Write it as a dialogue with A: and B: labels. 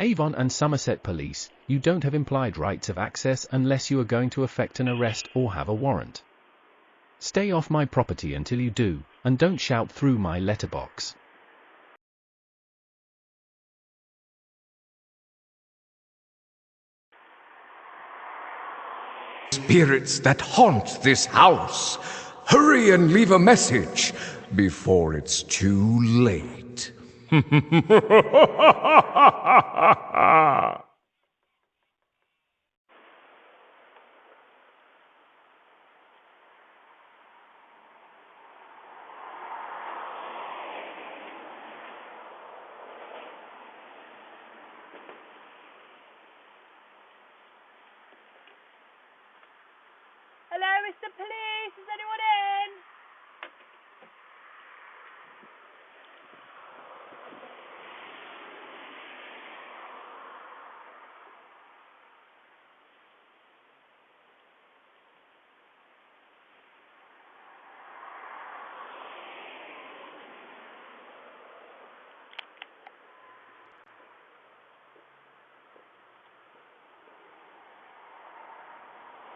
A: Avon and Somerset Police, you don't have implied rights of access unless you are going to effect an arrest or have a warrant. Stay off my property until you do, and don't shout through my letterbox.
B: Spirits that haunt this house, hurry and leave a message before it's too late.
C: Hello, Mr. Police, is anyone